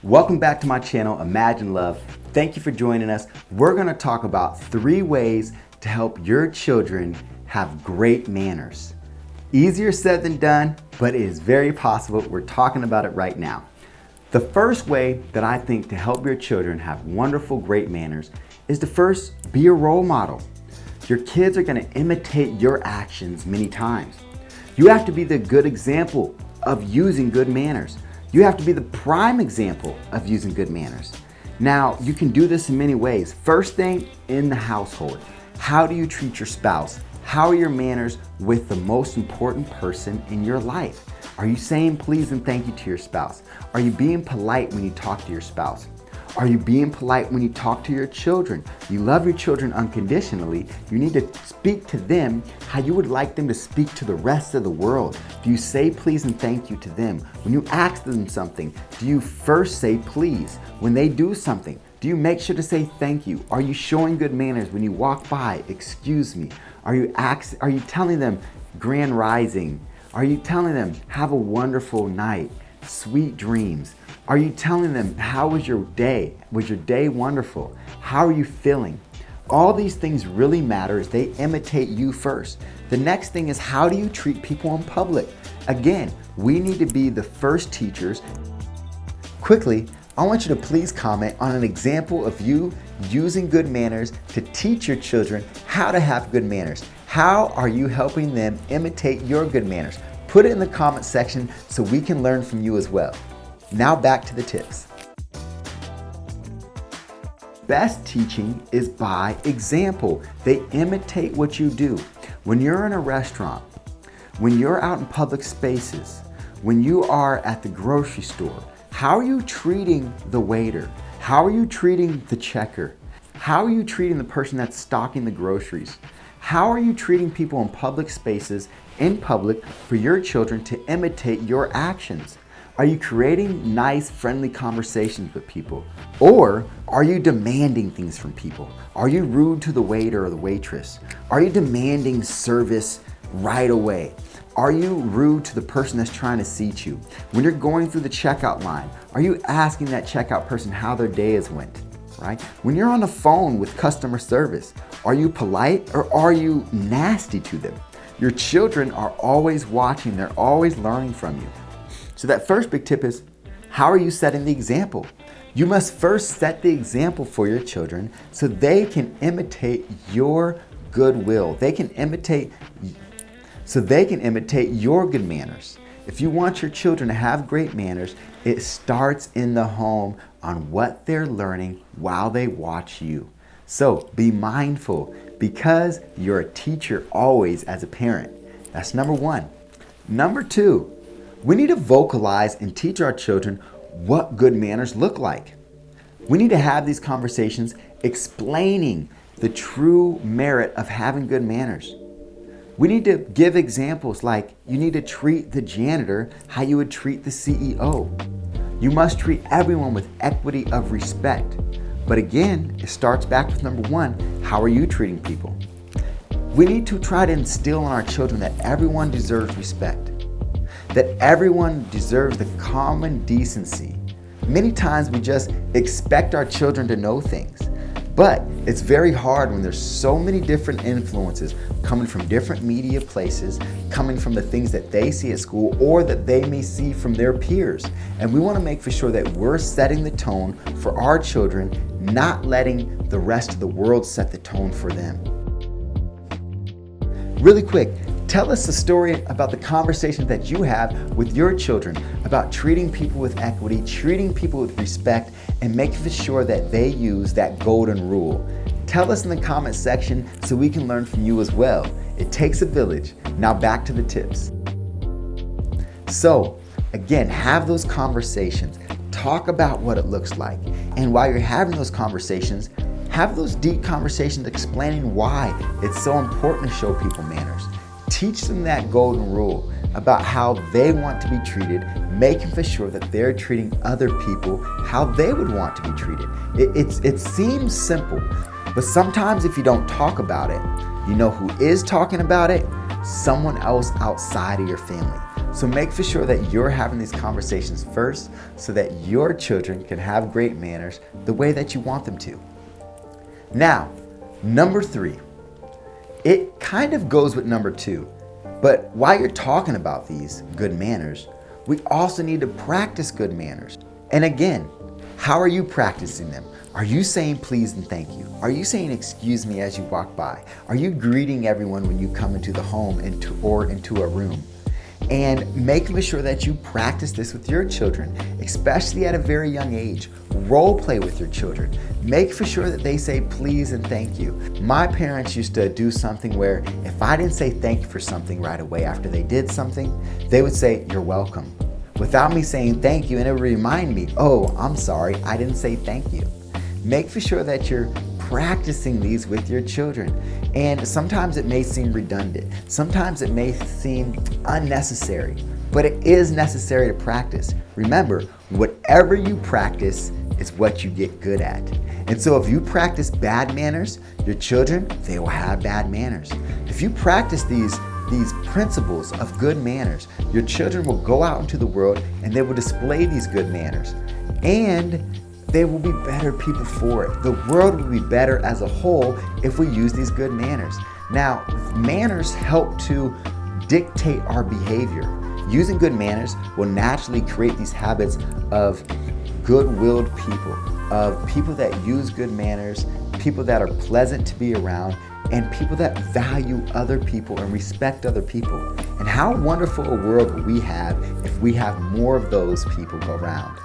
Welcome back to my channel, Imagine Love. Thank you for joining us. We're gonna talk about 3 ways to help your children have great manners. Easier said than done, but it is very possible. We're talking about it right now. The first way that I think to help your children have wonderful, great manners is to first be a role model. Your kids are gonna imitate your actions many times. You have to be the good example of using good manners. You have to be the prime example of using good manners. Now, you can do this in many ways. First thing, in the household. How do you treat your spouse? How are your manners with the most important person in your life? Are you saying please and thank you to your spouse? Are you being polite when you talk to your spouse? Are you being polite when you talk to your children? You love your children unconditionally. You need to speak to them how you would like them to speak to the rest of the world. Do you say please and thank you to them? When you ask them something, do you first say please? When they do something, do you make sure to say thank you? Are you showing good manners when you walk by? Excuse me. Are you telling them grand rising? Are you telling them have a wonderful night? Sweet dreams. Are you telling them, how was your day? Was your day wonderful? How are you feeling? All these things really matter as they imitate you first. The next thing is, how do you treat people in public? Again, we need to be the first teachers. Quickly, I want you to please comment on an example of you using good manners to teach your children how to have good manners. How are you helping them imitate your good manners? Put it in the comment section so we can learn from you as well. Now back to the tips. Best teaching is by example. They imitate what you do. When you're in a restaurant, when you're out in public spaces, when you are at the grocery store, how are you treating the waiter? How are you treating the checker? How are you treating the person that's stocking the groceries? How are you treating people in public spaces, in public, for your children to imitate your actions? Are you creating nice, friendly conversations with people? Or are you demanding things from people? Are you rude to the waiter or the waitress? Are you demanding service right away? Are you rude to the person that's trying to seat you? When you're going through the checkout line, are you asking that checkout person how their day has went? Right? When you're on the phone with customer service, are you polite or are you nasty to them? Your children are always watching, they're always learning from you. So that first big tip is, how are you setting the example? You must first set the example for your children so they can imitate your goodwill. They can imitate your good manners. If you want your children to have great manners, it starts in the home on what they're learning while they watch you. So be mindful, because you're a teacher always as a parent. That's number 1. Number 2, we need to vocalize and teach our children what good manners look like. We need to have these conversations explaining the true merit of having good manners. We need to give examples like, you need to treat the janitor how you would treat the CEO. You must treat everyone with equity of respect. But again, it starts back with number 1, how are you treating people? We need to try to instill in our children that everyone deserves respect, that everyone deserves the common decency. Many times we just expect our children to know things, but it's very hard when there's so many different influences coming from different media places, coming from the things that they see at school or that they may see from their peers. And we want to make for sure that we're setting the tone for our children, not letting the rest of the world set the tone for them. Really quick, tell us a story about the conversation that you have with your children about treating people with equity, treating people with respect, and making sure that they use that golden rule. Tell us in the comment section so we can learn from you as well. It takes a village. Now back to the tips. So, again, have those conversations. Talk about what it looks like. And while you're having those conversations, have those deep conversations explaining why it's so important to show people manners. Teach them that golden rule about how they want to be treated, making for sure that they're treating other people how they would want to be treated. It seems simple, but sometimes if you don't talk about it, you know who is talking about it? Someone else outside of your family. So make for sure that you're having these conversations first so that your children can have great manners the way that you want them to. Now, number 3. It kind of goes with number 2, but while you're talking about these good manners, we also need to practice good manners. And again, how are you practicing them? Are you saying please and thank you? Are you saying excuse me as you walk by? Are you greeting everyone when you come into the home or into a room? And making sure that you practice this with your children, especially at a very young age. Role play with your children. Make for sure that they say please and thank you. My parents used to do something where if I didn't say thank you for something right away after they did something, they would say, "You're welcome," without me saying thank you, and it would remind me, "Oh, I'm sorry, I didn't say thank you." Make for sure that you're practicing these with your children. And sometimes it may seem redundant. Sometimes it may seem unnecessary, but it is necessary to practice. Remember, whatever you practice is what you get good at. And so if you practice bad manners, your children, they will have bad manners. If you practice these principles of good manners, your children will go out into the world and they will display these good manners. And they will be better people for it. The world will be better as a whole if we use these good manners. Now, manners help to dictate our behavior. Using good manners will naturally create these habits of good-willed people, of people that use good manners, people that are pleasant to be around, and people that value other people and respect other people. And how wonderful a world will we have if we have more of those people around.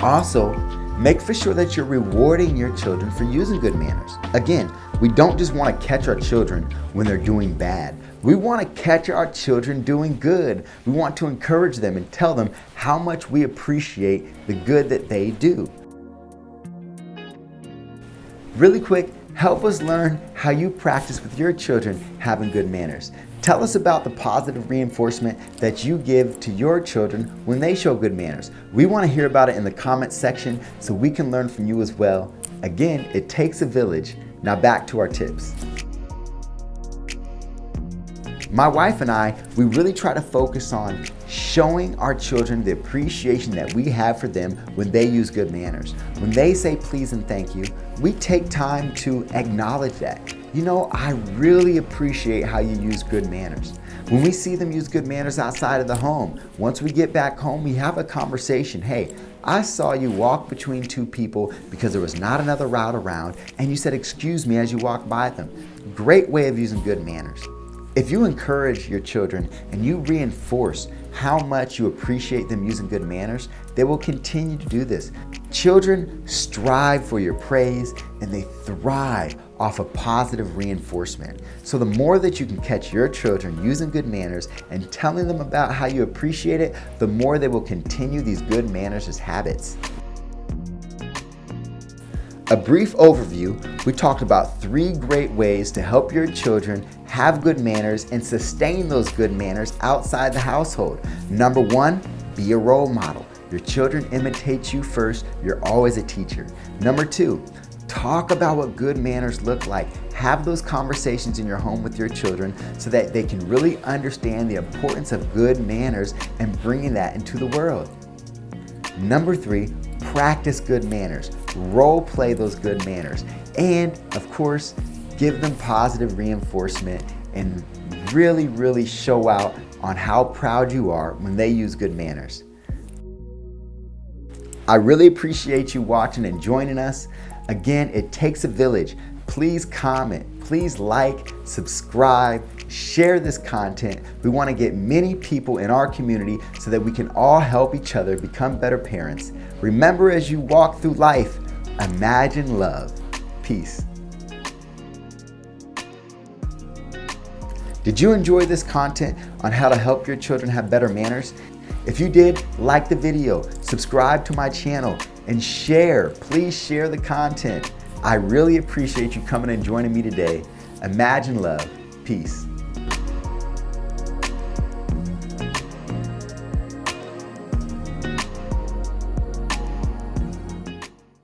Also, make for sure that you're rewarding your children for using good manners. Again, we don't just want to catch our children when they're doing bad. We want to catch our children doing good. We want to encourage them and tell them how much we appreciate the good that they do. Really quick, help us learn how you practice with your children having good manners. Tell us about the positive reinforcement that you give to your children when they show good manners. We want to hear about it in the comments section so we can learn from you as well. Again, it takes a village. Now back to our tips. My wife and I, we really try to focus on showing our children the appreciation that we have for them when they use good manners. When they say please and thank you, we take time to acknowledge that. You know, I really appreciate how you use good manners. When we see them use good manners outside of the home, once we get back home, we have a conversation. Hey, I saw you walk between two people because there was not another route around, and you said excuse me as you walked by them. Great way of using good manners. If you encourage your children and you reinforce how much you appreciate them using good manners, they will continue to do this. Children strive for your praise and they thrive off of positive reinforcement. So the more that you can catch your children using good manners and telling them about how you appreciate it, the more they will continue these good manners as habits. A brief overview, we talked about 3 great ways to help your children have good manners and sustain those good manners outside the household. Number 1, be a role model. Your children imitate you first, you're always a teacher. Number 2, talk about what good manners look like. Have those conversations in your home with your children so that they can really understand the importance of good manners and bringing that into the world. Number 3, practice good manners. Role play those good manners. And of course, give them positive reinforcement and really show out on how proud you are when they use good manners. I really appreciate you watching and joining us. Again, it takes a village. Please comment, please like, subscribe, share this content. We want to get many people in our community so that we can all help each other become better parents. Remember, as you walk through life, imagine love. Peace. Did you enjoy this content on how to help your children have better manners? If you did, like the video, subscribe to my channel, and share. Please share the content. I really appreciate you coming and joining me today. Imagine love. Peace.